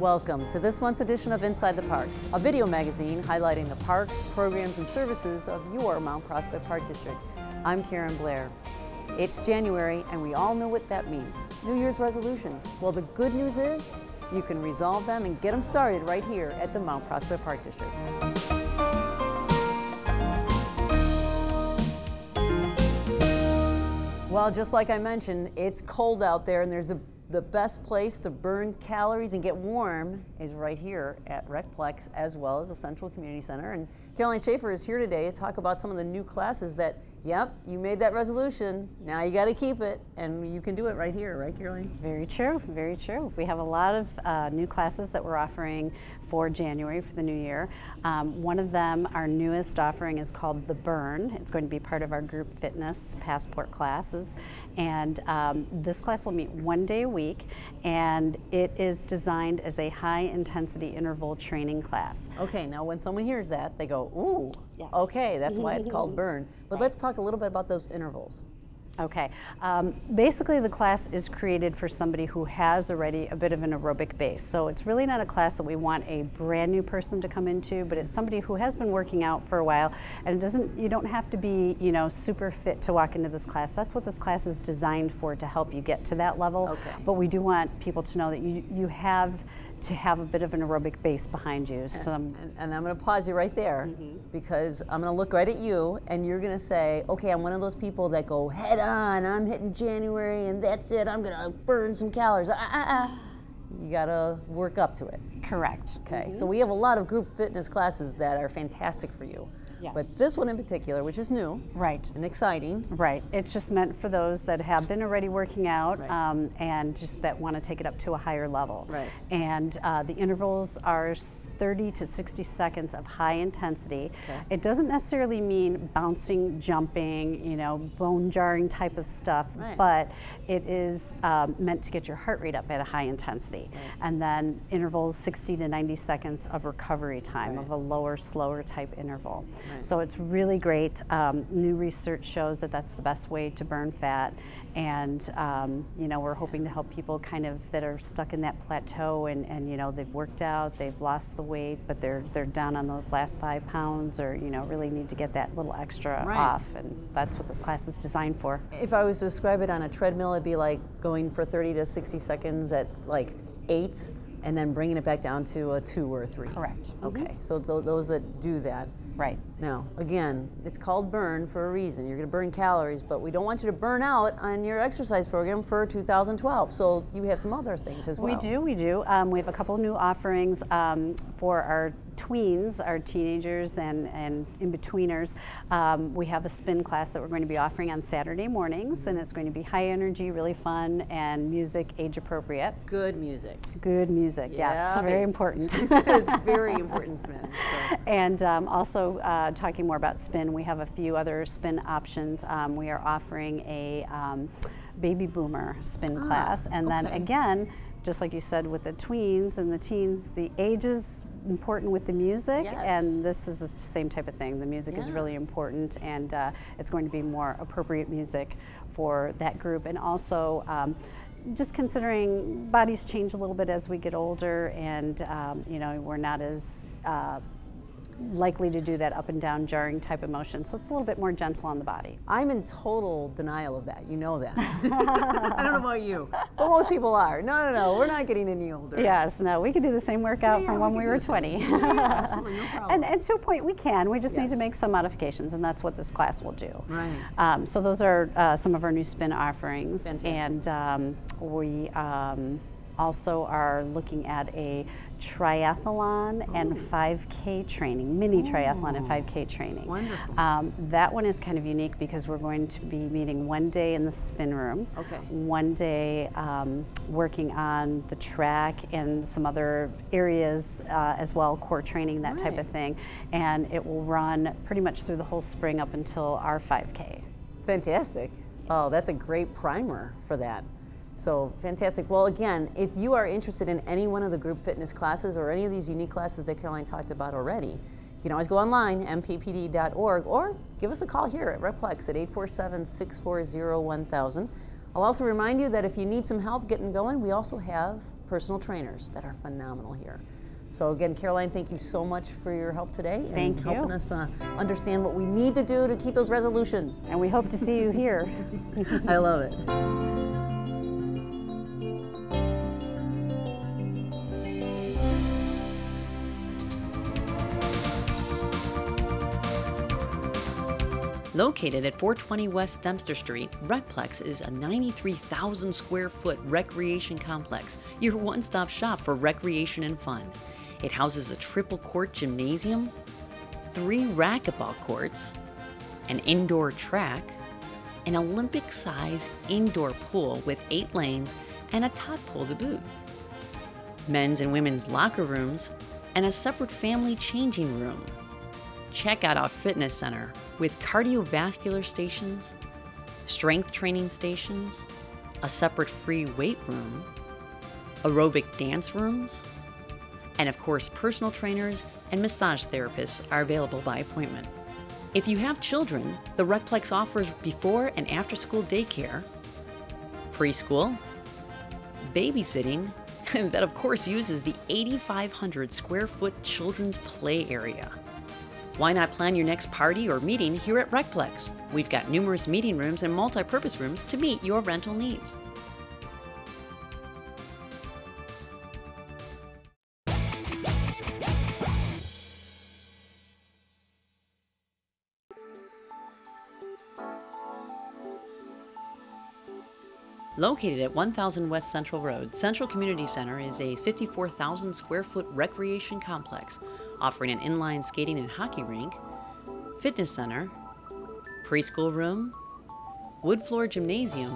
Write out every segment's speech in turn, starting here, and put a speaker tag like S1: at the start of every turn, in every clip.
S1: Welcome to this month's edition of Inside the Park, a video magazine highlighting the parks, programs, and services of your Mount Prospect Park District. I'm Karen Blair. It's January, and we all know what that means. New Year's resolutions. Well, the good news is you can resolve them and get them started right here at the Mount Prospect Park District. Well, just like I mentioned, it's cold out there, and the best place to burn calories and get warm is right here at RecPlex, as well as the Central Community Center. And Caroline Schaefer is here today to talk about some of the new classes that, yep, you made that resolution, now you got to keep it, and you can do it right here, right, Caroline?
S2: Very true, very true. We have a lot of new classes that we're offering for January, for the new year. One of them, our newest offering, is called The Burn. It's going to be part of our group fitness passport classes. And this class will meet 1 day a week, and it is designed as a high-intensity interval training class.
S1: Okay, now when someone hears that, they go, ooh,
S2: yes.
S1: Okay, that's why it's called Burn. But
S2: Right.
S1: let's talk a little bit about those intervals.
S2: Okay, basically the class is created for somebody who has already a bit of an aerobic base. So it's really not a class that we want a brand new person to come into, but it's somebody who has been working out for a while, and you don't have to be, super fit to walk into this class. That's what this class is designed for, to help you get to that level.
S1: Okay.
S2: But we do want people to know that you have to have a bit of an aerobic base behind you.
S1: And I'm going to pause you right there, because I'm going to look right at you, and you're going to say, okay, I'm one of those people that go head on, I'm hitting January, and that's it, I'm going to burn some calories. You got to work up to it.
S2: Correct.
S1: Okay, so we have a lot of group fitness classes that are fantastic for you.
S2: Yes.
S1: But this one in particular, which is new,
S2: Right.
S1: and exciting.
S2: Right. It's just meant for those that have been already working out,
S1: Right.
S2: and just that want to take it up to a higher level.
S1: Right.
S2: And the intervals are 30 to 60 seconds of high intensity.
S1: Okay.
S2: It doesn't necessarily mean bouncing, jumping, bone jarring type of stuff,
S1: Right.
S2: but it is meant to get your heart rate up at a high intensity.
S1: Right.
S2: And then intervals 60 to 90 seconds of recovery time,
S1: Right.
S2: of a lower, slower type interval.
S1: Right.
S2: So it's really great. New research shows that that's the best way to burn fat, and we're hoping to help people kind of that are stuck in that plateau, and they've worked out, they've lost the weight, but they're down on those last 5 pounds, or really need to get that little extra
S1: Right.
S2: off, and that's what this class is designed for.
S1: If I was to describe it on a treadmill, it'd be like going for 30 to 60 seconds at like 8, and then bringing it back down to a 2 or a 3.
S2: Correct.
S1: Okay, so those that do that.
S2: Right.
S1: Now, again, it's called Burn for a reason. You're going to burn calories, but we don't want you to burn out on your exercise program for 2012. So you have some other things as well.
S2: We do. We have a couple of new offerings for our tweens, our teenagers and in-betweeners. We have a spin class that we're going to be offering on Saturday mornings, and it's going to be high energy, really fun, and music age appropriate.
S1: Good music.
S2: Good music, yes, very important.
S1: It's very important, Smith. So.
S2: And also talking more about spin, we have a few other spin options. We are offering a baby boomer spin class, and then
S1: okay.
S2: again, just like you said with the tweens and the teens, the age is important with the music,
S1: Yes.
S2: and this is the same type of thing. The music is
S1: Yeah.
S2: really important, and it's going to be more appropriate music for that group. And also, just considering bodies change a little bit as we get older, and we're not as likely to do that up and down jarring type of motion, so it's a little bit more gentle on the body.
S1: I'm in total denial of that. You know that. I don't know about you, but most people are. No, we're not getting any older.
S2: Yes, no, we could do the same workout
S1: Yeah,
S2: from when we
S1: could
S2: were
S1: do the same.
S2: 20.
S1: Yeah, absolutely, no problem.
S2: And to a point we can, we just need
S1: Yes.
S2: to make some modifications, and that's what this class will do.
S1: Right.
S2: So those are some of our new spin offerings.
S1: Fantastic.
S2: And we also are looking at a triathlon and 5K training, mini triathlon and 5K training.
S1: Wonderful.
S2: That one is kind of unique because we're going to be meeting 1 day in the spin room,
S1: Okay.
S2: 1 day working on the track and some other areas as well, core training, that type of
S1: Right.
S2: thing, and it will run pretty much through the whole spring up until our 5K.
S1: Fantastic. Oh, that's a great primer for that. So fantastic. Well, again, if you are interested in any one of the group fitness classes or any of these unique classes that Caroline talked about already, you can always go online, mppd.org, or give us a call here at RecPlex at 847-640-1000. I'll also remind you that if you need some help getting going, we also have personal trainers that are phenomenal here. So again, Caroline, thank you so much for your help today and helping us understand what we need to do to keep those resolutions.
S2: And we hope to see you here.
S1: I love it.
S3: Located at 420 West Dempster Street, Recplex is a 93,000 square foot recreation complex, your one-stop shop for recreation and fun. It houses a triple court gymnasium, 3 racquetball courts, an indoor track, an Olympic-size indoor pool with 8 lanes and a top pool to boot, men's and women's locker rooms, and a separate family changing room. Check out our fitness center with cardiovascular stations, strength training stations, a separate free weight room, aerobic dance rooms, and of course, personal trainers and massage therapists are available by appointment. If you have children, the Recplex offers before and after school daycare, preschool, babysitting, and that of course uses the 8,500 square foot children's play area. Why not plan your next party or meeting here at Recplex? We've got numerous meeting rooms and multi-purpose rooms to meet your rental needs. Located at 1000 West Central Road, Central Community Center is a 54,000 square foot recreation complex offering an inline skating and hockey rink, fitness center, preschool room, wood floor gymnasium,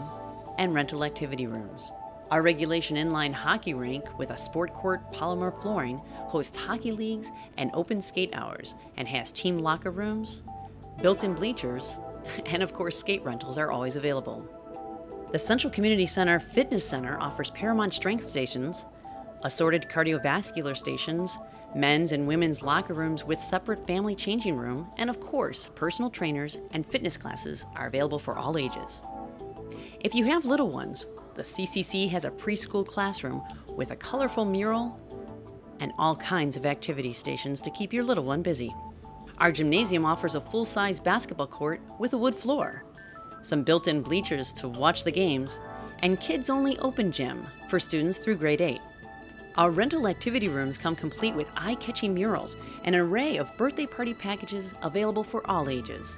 S3: and rental activity rooms. Our regulation inline hockey rink with a sport court polymer flooring hosts hockey leagues and open skate hours and has team locker rooms, built-in bleachers, and of course skate rentals are always available. The Central Community Center Fitness Center offers Paramount strength stations, assorted cardiovascular stations, men's and women's locker rooms with separate family changing room, and of course, personal trainers and fitness classes are available for all ages. If you have little ones, the CCC has a preschool classroom with a colorful mural and all kinds of activity stations to keep your little one busy. Our gymnasium offers a full-size basketball court with a wood floor, some built-in bleachers to watch the games, and kids-only open gym for students through grade 8. Our rental activity rooms come complete with eye-catching murals and an array of birthday party packages available for all ages.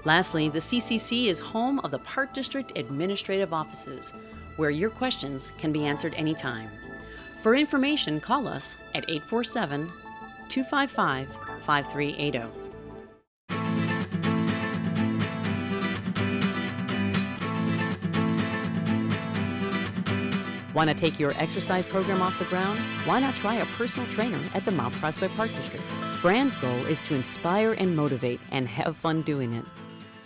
S3: Lastly, the CCC is home of the Park District Administrative Offices, where your questions can be answered anytime. For information, call us at 847-255-5380. Want to take your exercise program off the ground? Why not try a personal trainer at the Mount Prospect Park District? Fran's goal is to inspire and motivate and have fun doing it.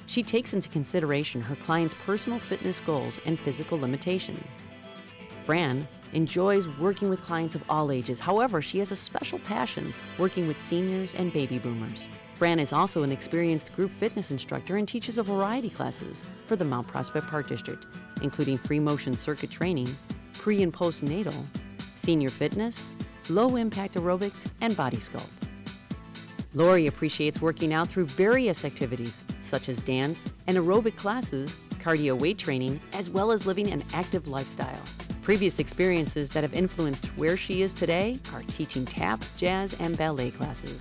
S3: She takes into consideration her clients' personal fitness goals and physical limitations. Fran enjoys working with clients of all ages. However, she has a special passion working with seniors and baby boomers. Fran is also an experienced group fitness instructor and teaches a variety of classes for the Mount Prospect Park District, including free motion circuit training, pre- and postnatal, senior fitness, low-impact aerobics, and body sculpt. Lori appreciates working out through various activities, such as dance and aerobic classes, cardio weight training, as well as living an active lifestyle. Previous experiences that have influenced where she is today are teaching tap, jazz, and ballet classes.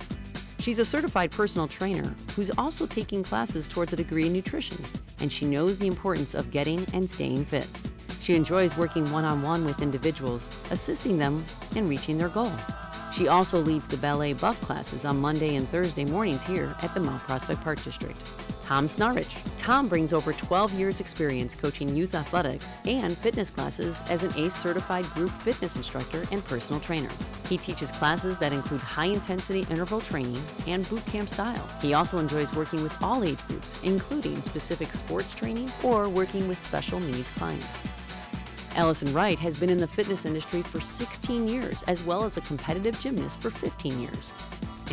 S3: She's a certified personal trainer who's also taking classes towards a degree in nutrition, and she knows the importance of getting and staying fit. She enjoys working one-on-one with individuals, assisting them in reaching their goal. She also leads the ballet buff classes on Monday and Thursday mornings here at the Mount Prospect Park District. Tom Snarich. Tom brings over 12 years experience coaching youth athletics and fitness classes as an ACE certified group fitness instructor and personal trainer. He teaches classes that include high-intensity interval training and boot camp style. He also enjoys working with all age groups, including specific sports training or working with special needs clients. Allison Wright has been in the fitness industry for 16 years, as well as a competitive gymnast for 15 years.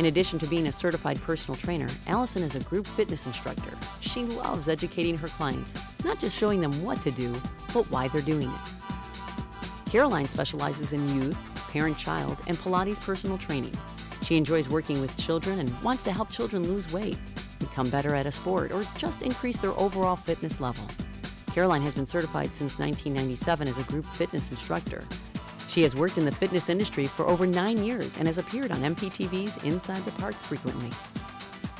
S3: In addition to being a certified personal trainer, Allison is a group fitness instructor. She loves educating her clients, not just showing them what to do, but why they're doing it. Caroline specializes in youth, parent-child, and Pilates personal training. She enjoys working with children and wants to help children lose weight, become better at a sport, or just increase their overall fitness level. Caroline has been certified since 1997 as a group fitness instructor. She has worked in the fitness industry for over 9 years and has appeared on MPTV's Inside the Park frequently.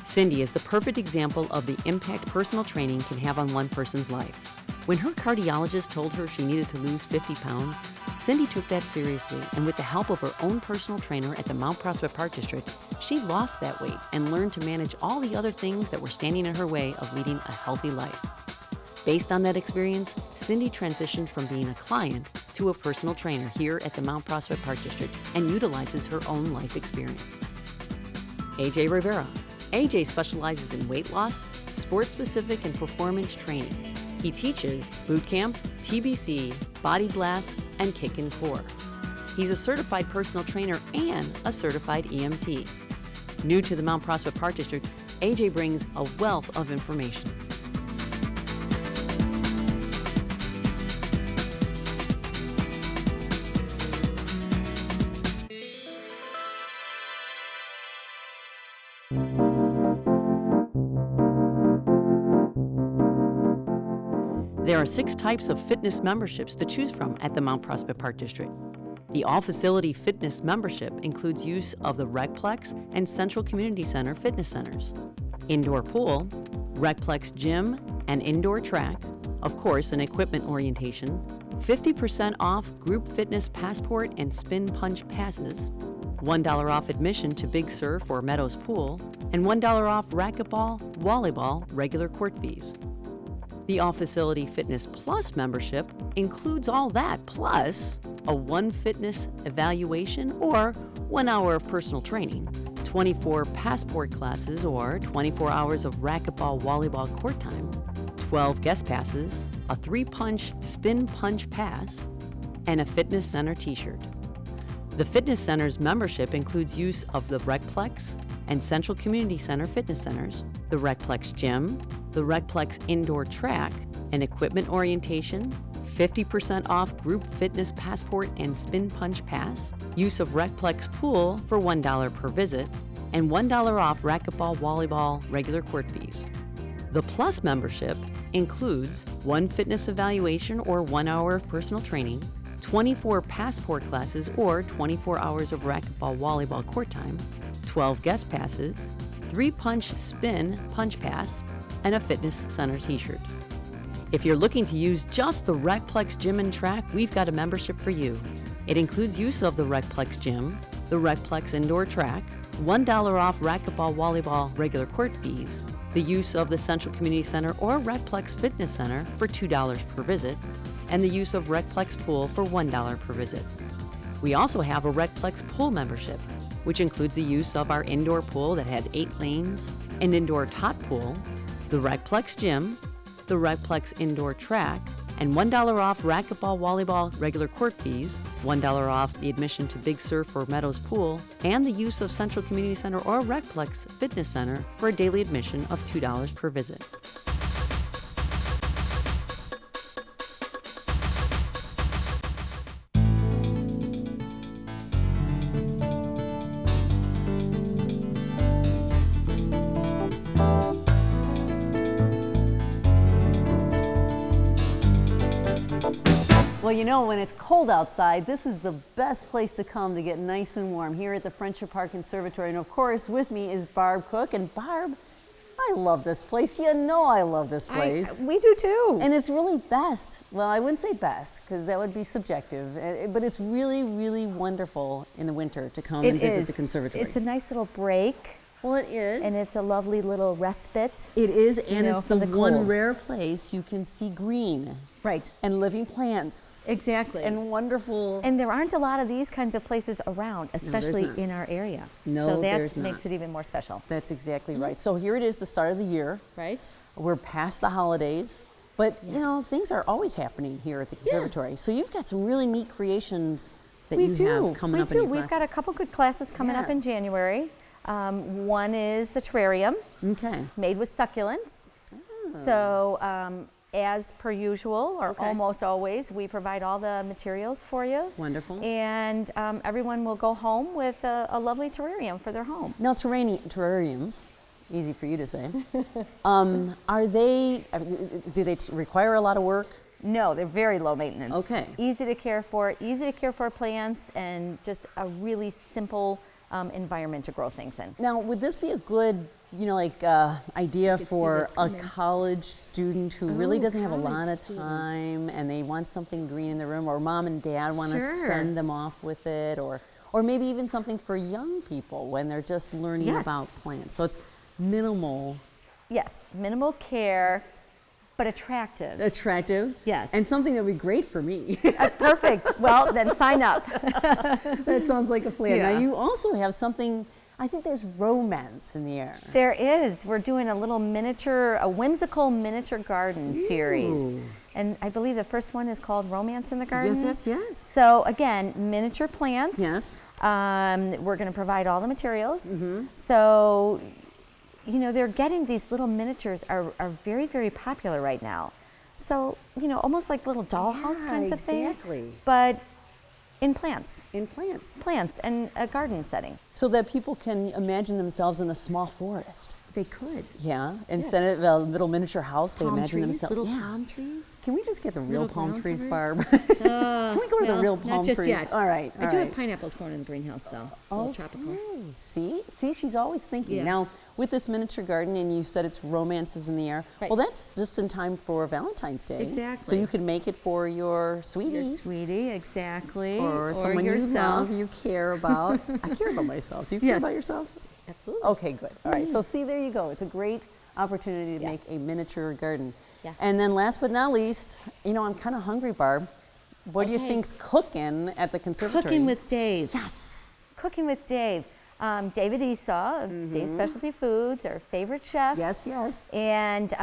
S3: Cindy is the perfect example of the impact personal training can have on one person's life. When her cardiologist told her she needed to lose 50 pounds, Cindy took that seriously, and with the help of her own personal trainer at the Mount Prospect Park District, she lost that weight and learned to manage all the other things that were standing in her way of leading a healthy life. Based on that experience, Cindy transitioned from being a client to a personal trainer here at the Mount Prospect Park District and utilizes her own life experience. AJ Rivera. AJ specializes in weight loss, sport-specific and performance training. He teaches boot camp, TBC, body blast, and kick and core. He's a certified personal trainer and a certified EMT. New to the Mount Prospect Park District, AJ brings a wealth of information. There are 6 types of fitness memberships to choose from at the Mount Prospect Park District. The all-facility fitness membership includes use of the Recplex and Central Community Center fitness centers, indoor pool, Recplex gym and indoor track, of course an equipment orientation, 50% off group fitness passport and spin punch passes, $1 off admission to Big Surf or Meadows Pool, and $1 off racquetball, volleyball, regular court fees. The All-Facility Fitness Plus membership includes all that, plus a 1 fitness evaluation or 1 hour of personal training, 24 passport classes or 24 hours of racquetball, volleyball court time, 12 guest passes, a 3-punch spin punch pass, and a fitness center t-shirt. The fitness center's membership includes use of the Recplex and Central Community Center fitness centers, the Recplex gym, the Recplex indoor track, an equipment orientation, 50% off group fitness passport and spin punch pass, use of Recplex pool for $1 per visit, and $1 off racquetball, volleyball, regular court fees. The Plus membership includes 1 fitness evaluation or 1 hour of personal training, 24 passport classes or 24 hours of racquetball, volleyball court time, 12 guest passes, 3-punch spin punch pass, and a fitness center t-shirt. If you're looking to use just the Recplex gym and track, we've got a membership for you. It includes use of the Recplex gym, the Recplex indoor track, $1 off racquetball, volleyball, regular court fees, the use of the Central Community Center or Recplex Fitness Center for $2 per visit, and the use of Recplex pool for $1 per visit. We also have a Recplex pool membership, which includes the use of our indoor pool that has 8 lanes, an indoor tot pool, the Recplex gym, the Recplex indoor track, and $1 off racquetball, volleyball, regular court fees, $1 off the admission to Big Surf or Meadows Pool, and the use of Central Community Center or Recplex Fitness Center for a daily admission of $2 per visit.
S1: Well, you know, when it's cold outside, this is the best place to come to get nice and warm here at the Friendship Park Conservatory. And of course, with me is Barb Cook. And Barb, I love this place. You know I love this place.
S4: We do too.
S1: And it's really best. Well, I wouldn't say best because that would be subjective, but it's really, really wonderful in the winter to come and visit the conservatory.
S4: It's a nice little break.
S1: Well, it is.
S4: And it's a lovely little respite.
S1: It is, and it's the one
S4: cold.
S1: rare place you can see green.
S4: Right.
S1: And living plants.
S4: Exactly.
S1: And wonderful.
S4: And there aren't a lot of these kinds of places around, especially
S1: not.
S4: in our area.
S1: No,
S4: so
S1: there's
S4: that makes
S1: not.
S4: it even more special.
S1: That's exactly right. So here it is, the start of the year.
S4: Right.
S1: We're past the holidays, but you know, things are always happening here at the conservatory. So you've got some really neat creations that you have coming up in your
S4: We've got a
S1: classes.
S4: couple good classes coming up in January. One is the terrarium,
S1: Okay.
S4: made with succulents. So as per usual, or
S1: Okay.
S4: almost always, we provide all the materials for you.
S1: Wonderful.
S4: And everyone will go home with a lovely terrarium for their home.
S1: Now, terrariums, easy for you to say, are they, do they require a lot of work?
S4: No, they're very low maintenance.
S1: Okay.
S4: Easy to care for plants, and just a really simple environment to grow things in.
S1: Now, would this be a good, idea for a college student who really doesn't have a lot of time and they want something green in their room, or mom and dad want to send them off with it, or maybe even something for young people when they're just learning about plants. So it's minimal.
S4: Yes, minimal care, but attractive.
S1: Attractive.
S4: Yes.
S1: And something that would be great for me.
S4: Perfect. Well, then sign up.
S1: That sounds like a plan.
S4: Yeah.
S1: Now, you also have something, I think there's romance in the air.
S4: There is. We're doing a whimsical miniature garden series. And I believe the first one is called Romance in the Garden.
S1: Yes.
S4: So again, miniature plants.
S1: Yes.
S4: We're going to provide all the materials. So, they're getting these little miniatures are very, very popular right now. So, almost like little dollhouse kinds of things.
S1: Exactly.
S4: But in plants.
S1: In plants.
S4: Plants and a garden setting.
S1: So that people can imagine themselves in a small forest.
S4: They could.
S1: Yeah. Instead of a little miniature house, they imagine themselves.
S4: Little
S1: Yeah.
S4: palm trees.
S1: Can we just get the real
S4: Little
S1: palm
S4: ground
S1: trees,
S4: cover?
S1: Barb? Can we go to the real palm
S4: not just
S1: trees?
S4: yet.
S1: All right.
S4: I do have pineapples growing in the greenhouse, though. A little tropical.
S1: See, she's always thinking.
S4: Yeah.
S1: Now, with this miniature garden, and you said it's romances in the air.
S4: Right.
S1: Well, that's just in time for Valentine's Day.
S4: Exactly.
S1: So you could make it for your sweetie.
S4: Your sweetie, exactly.
S1: or someone
S4: yourself.
S1: you love, you care about. I care about myself. Do you care
S4: Yes.
S1: about yourself?
S4: Absolutely.
S1: Okay, good. All right. So see, there you go. It's a great opportunity to make a miniature garden.
S4: Yeah.
S1: And then last but not least, I'm kind of hungry, Barb. What do you
S4: Okay.
S1: think's cooking at the conservatory?
S4: Cooking with Dave.
S1: Yes.
S4: Cooking with Dave. David Esau of Dave's Specialty Foods, our favorite chef.
S1: Yes.
S4: And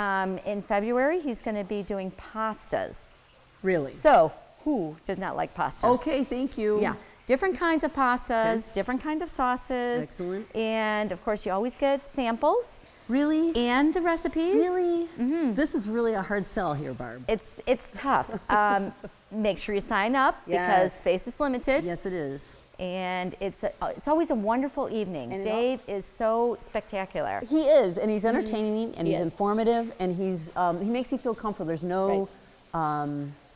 S4: in February, he's going to be doing pastas.
S1: Really?
S4: So, who does not like pasta?
S1: Okay, thank you.
S4: Yeah. Different kinds of pastas, different kind of sauces.
S1: Excellent.
S4: And of course, you always get samples
S1: Really?
S4: and the recipes.
S1: Really? This is really a hard sell here, Barb.
S4: It's tough. Make sure you sign up because
S1: Yes.
S4: space is limited.
S1: Yes, it is.
S4: And it's always a wonderful evening.
S1: And
S4: Dave is so spectacular.
S1: He is, and he's entertaining, and
S4: He
S1: he's
S4: is.
S1: informative, and he makes you feel comfortable.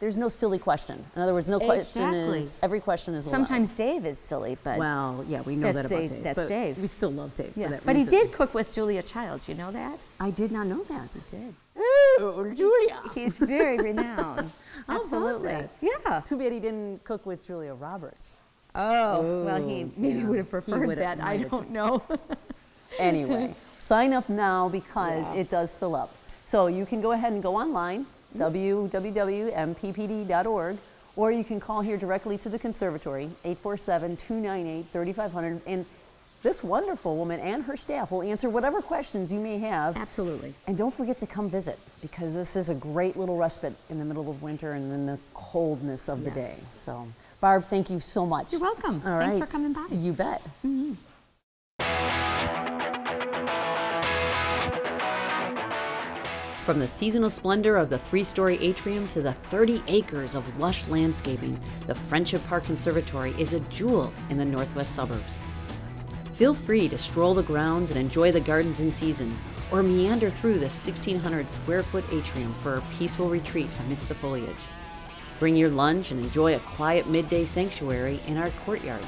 S1: There's no silly question. In other words, no question
S4: Exactly.
S1: every question is allowed.
S4: Sometimes Dave is silly, but
S1: Well, yeah, we know
S4: That's
S1: that about
S4: Dave-
S1: Dave.
S4: that's
S1: but
S4: Dave.
S1: We still love Dave for that
S4: but he
S1: reason.
S4: did cook with Julia Childs. You know that?
S1: I did not know that.
S4: Did.
S1: Oh, Julia.
S4: He's very renowned.
S1: How about
S4: Absolutely.
S1: that?
S4: Yeah.
S1: Too bad he didn't cook with Julia Roberts.
S4: Oh, well, he maybe
S1: yeah.
S4: would have
S1: He
S4: preferred
S1: would've-
S4: that. I
S1: might have
S4: don't
S1: just-
S4: know.
S1: Anyway, sign up now because it does fill up. So you can go ahead and go online, www.mppd.org, or you can call here directly to the conservatory, 847-298-3500. And this wonderful woman and her staff will answer whatever questions you may have.
S4: Absolutely.
S1: And don't forget to come visit because this is a great little respite in the middle of winter and in the coldness of the day. So, Barb, thank you so much.
S4: You're welcome.
S1: All
S4: Thanks
S1: right.
S4: for coming by.
S1: You bet.
S3: From the seasonal splendor of the 3-story atrium to the 30 acres of lush landscaping, the Friendship Park Conservatory is a jewel in the northwest suburbs. Feel free to stroll the grounds and enjoy the gardens in season, or meander through the 1,600 square foot atrium for a peaceful retreat amidst the foliage. Bring your lunch and enjoy a quiet midday sanctuary in our courtyard,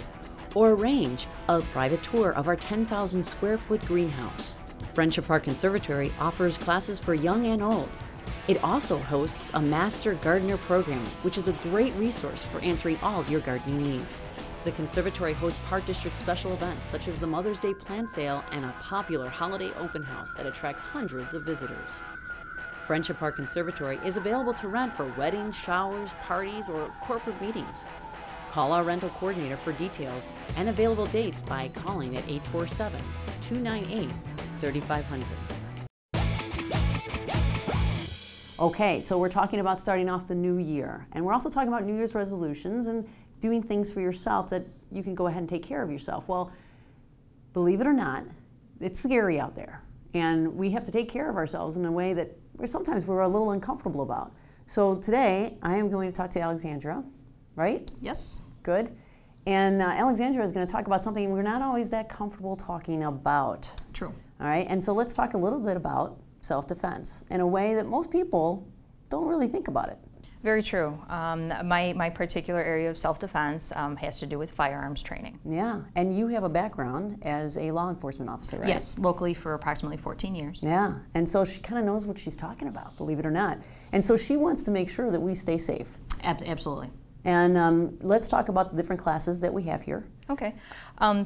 S3: or arrange a private tour of our 10,000 square foot greenhouse. Friendship Park Conservatory offers classes for young and old. It also hosts a Master Gardener program, which is a great resource for answering all your gardening needs. The conservatory hosts Park District special events such as the Mother's Day plant sale and a popular holiday open house that attracts hundreds of visitors. Friendship Park Conservatory is available to rent for weddings, showers, parties, or corporate meetings. Call our rental coordinator for details and available dates by calling at 847-298-3500.
S1: Okay, so we're talking about starting off the new year, and we're also talking about New Year's resolutions and doing things for yourself that you can go ahead and take care of yourself. Well, believe it or not, it's scary out there, and we have to take care of ourselves in a way that sometimes we're a little uncomfortable about. So today I am going to talk to Alexandra, right?
S5: Yes.
S1: Good. And Alexandra is going to talk about something we're not always that comfortable talking about.
S5: True.
S1: All right, and so let's talk a little bit about self-defense in a way that most people don't really think about it.
S5: Very true. My particular area of self-defense has to do with firearms training.
S1: Yeah, and you have a background as a law enforcement officer, right?
S5: Yes, locally for approximately 14 years.
S1: Yeah, and so she kind of knows what she's talking about, believe it or not. And so she wants to make sure that we stay safe.
S5: Absolutely.
S1: And let's talk about the different classes that we have here.
S5: Okay.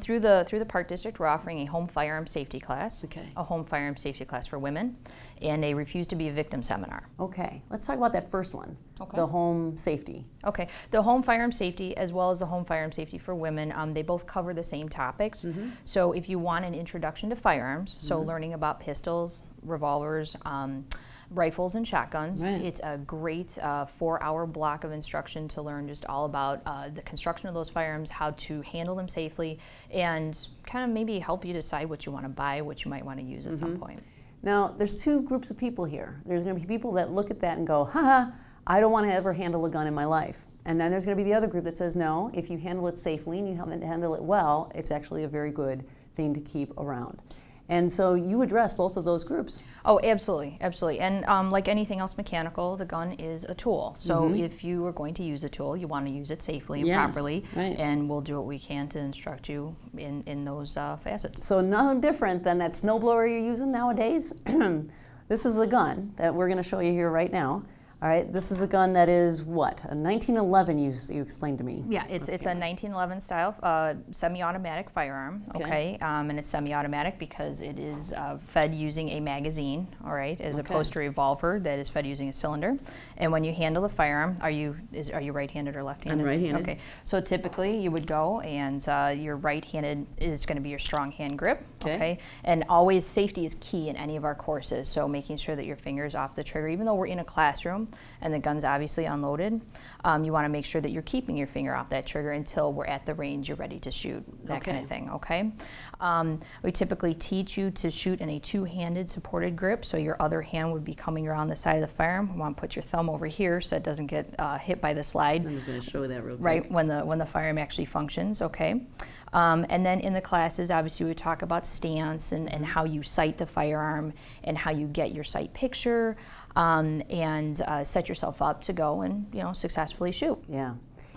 S5: Through the Park District, we're offering a home firearm safety class,
S1: Okay.
S5: a home firearm safety class for women, and a Refuse to be a Victim seminar.
S1: Okay, let's talk about that first one,
S5: Okay.
S1: the home safety.
S5: Okay. The home firearm safety as well as the home firearm safety for women, they both cover the same topics. So if you want an introduction to firearms, so learning about pistols, revolvers, rifles and shotguns.
S1: Right.
S5: It's a great 4-hour block of instruction to learn just all about the construction of those firearms, how to handle them safely, and kind of maybe help you decide what you want to buy, what you might want to use at some point.
S1: Now, there's two groups of people here. There's going to be people that look at that and go, haha, I don't want to ever handle a gun in my life. And then there's going to be the other group that says, no, if you handle it safely and you handle it well, it's actually a very good thing to keep around. And so you address both of those groups.
S5: Oh, absolutely, absolutely. And like anything else mechanical, the gun is a tool. So if you are going to use a tool, you want to use it safely and
S1: Yes,
S5: properly,
S1: right.
S5: and we'll do what we can to instruct you in those facets.
S1: So nothing different than that snowblower you're using nowadays. This is a gun that we're going to show you here right now. All right, this is a gun that is what? A 1911 you explained to me.
S5: Yeah, it's a 1911 style semi-automatic firearm, okay? And it's semi-automatic because it is fed using a magazine, all right, as opposed to a revolver that is fed using a cylinder. And when you handle the firearm, are you right-handed or left-handed?
S1: I'm right-handed.
S5: Okay, so typically you would go and your right-handed is going to be your strong hand grip, okay? And always safety is key in any of our courses, so making sure that your finger's off the trigger, even though we're in a classroom, and the gun's obviously unloaded, you want to make sure that you're keeping your finger off that trigger until we're at the range you're ready to shoot, that kind of thing, okay? We typically teach you to shoot in a two-handed supported grip, so your other hand would be coming around the side of the firearm. You want to put your thumb over here so it doesn't get hit by the slide.
S1: I'm going to show that real quick.
S5: Right, when the firearm actually functions, okay? And then in the classes, obviously, we talk about stance and how you sight the firearm and how you get your sight picture and set yourself up to go and, successfully shoot.
S1: Yeah.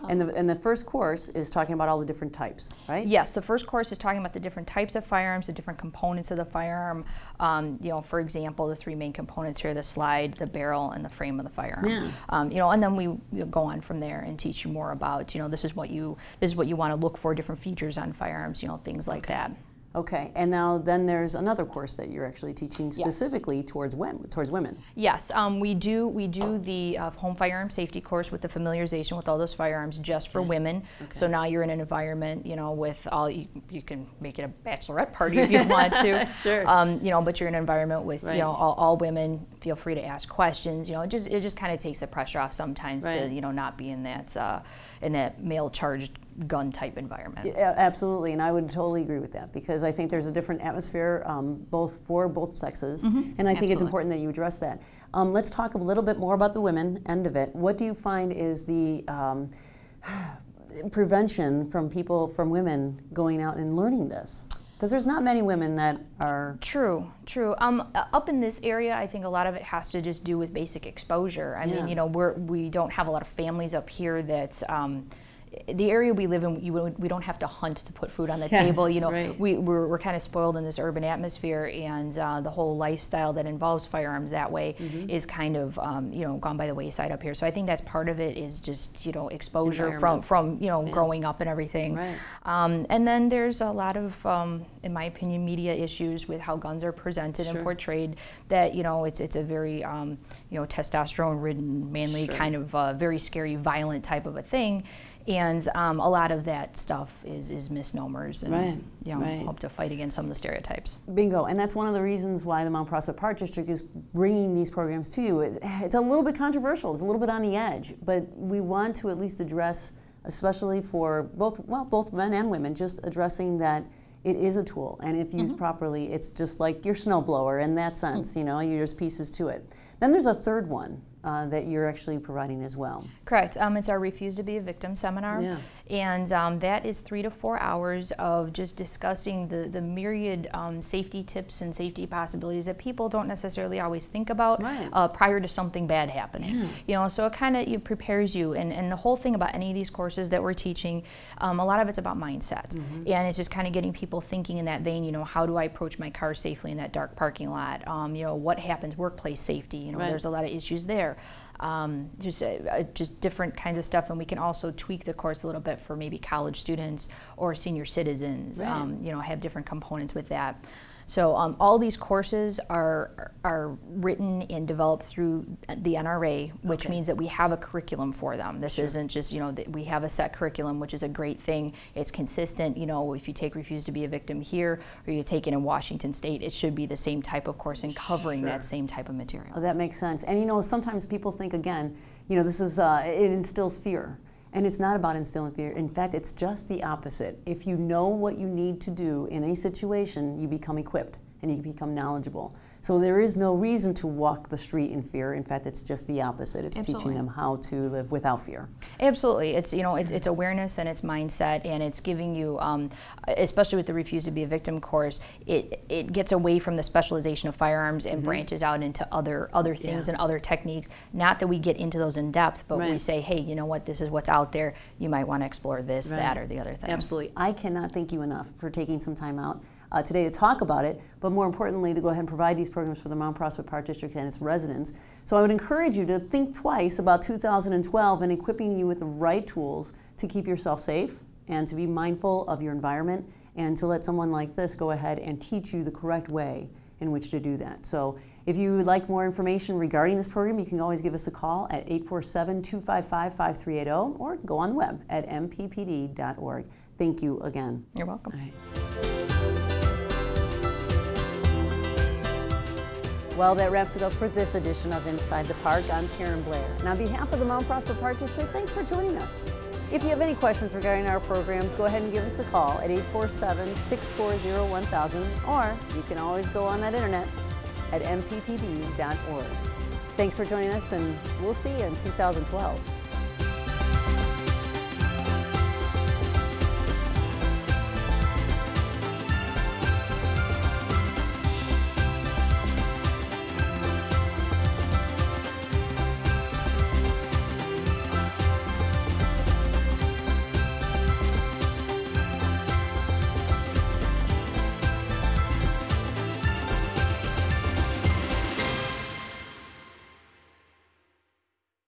S1: And the first course is talking about all the different types, right?
S5: Yes, the first course is talking about the different types of firearms, the different components of the firearm. For example, the three main components here: the slide, the barrel, and the frame of the firearm.
S1: Yeah.
S5: And then we'll go on from there and teach you more about, this is what you want to look for, different features on firearms, things like that.
S1: Okay, and now then there's another course that you're actually teaching specifically towards women.
S5: Yes, we do the home firearm safety course with the familiarization with all those firearms just for women. So now you're in an environment, with all you can make it a bachelorette party if you want to.
S1: Sure.
S5: But you're in an environment with all women. Feel free to ask questions. It just kind of takes the pressure off sometimes to not be in that male charged gun type environment.
S1: Yeah, absolutely, and I would totally agree with that because I think there's a different atmosphere for both sexes, and I think it's important that you address that. Let's talk a little bit more about the women end of it. What do you find is the prevention from women going out and learning this? Because there's not many women that are...
S5: True. Up in this area, I think a lot of it has to just do with basic exposure. I mean, we don't have a lot of families up here that... the area we live in, we don't have to hunt to put food on the table. We're kind of spoiled in this urban atmosphere, and the whole lifestyle that involves firearms that way is kind of gone by the wayside up here. So I think that's part of it is just exposure from growing up and everything. Right. And then there's a lot of, in my opinion, media issues with how guns are presented and portrayed. That it's a very testosterone-ridden, manly kind of very scary, violent type of a thing. And a lot of that stuff is misnomers and hope to fight against some of the stereotypes.
S1: Bingo, and that's one of the reasons why the Mount Prospect Park District is bringing these programs to you. It's a little bit controversial, it's a little bit on the edge, but we want to at least address, especially for both men and women, just addressing that it is a tool, and if used properly, it's just like your snowblower in that sense, there's pieces to it. Then there's a third one that you're actually providing as well.
S5: Correct. It's our Refuse to be a Victim seminar.
S1: Yeah.
S5: And that is 3 to 4 hours of just discussing the myriad safety tips and safety possibilities that people don't necessarily always think about prior to something bad happening.
S1: Yeah.
S5: You know, so it kind of prepares you. And the whole thing about any of these courses that we're teaching, a lot of it's about mindset. And it's just kind of getting people thinking in that vein, you know, how do I approach my car safely in that dark parking lot? You know, what happens, workplace safety, you know, there's a lot of issues there. Just different kinds of stuff, and we can also tweak the course a little bit for maybe college students or senior citizens. You know, have different components with that. So all these courses are written and developed through the NRA, which means that we have a curriculum for them. This isn't just, you know, we have a set curriculum, which is a great thing. It's consistent. You know, if you take Refuse to be a Victim here, or you take it in Washington State, it should be the same type of course and covering that same type of material.
S1: Oh, that makes sense. And you know, sometimes people think, again, you know, this is, it instills fear. And it's not about instilling fear. In fact, it's just the opposite. If you know what you need to do in a situation, you become equipped and you become knowledgeable. So there is no reason to walk the street in fear. In fact, it's just the opposite. It's teaching them how to live without fear.
S5: Absolutely. It's, you know, it's awareness and it's mindset, and it's giving you, especially with the Refuse to be a Victim course, it gets away from the specialization of firearms and branches out into other things and other techniques. Not that we get into those in depth, but we say, hey, you know what, this is what's out there. You might want to explore this, that, or the other thing.
S1: Absolutely. I cannot thank you enough for taking some time out today to talk about it, but more importantly, to go ahead and provide these programs for the Mount Prospect Park District and its residents. So I would encourage you to think twice about 2012 and equipping you with the right tools to keep yourself safe and to be mindful of your environment, and to let someone like this go ahead and teach you the correct way in which to do that. So if you would like more information regarding this program, you can always give us a call at 847-255-5380 or go on the web at mppd.org. Thank you again.
S5: You're welcome.
S1: All right. Well, that wraps it up for this edition of Inside the Park. I'm Karen Blair. And on behalf of the Mount Prospect Park District, thanks for joining us. If you have any questions regarding our programs, go ahead and give us a call at 847-640-1000, or you can always go on that internet at mppd.org. Thanks for joining us, and we'll see you in 2012.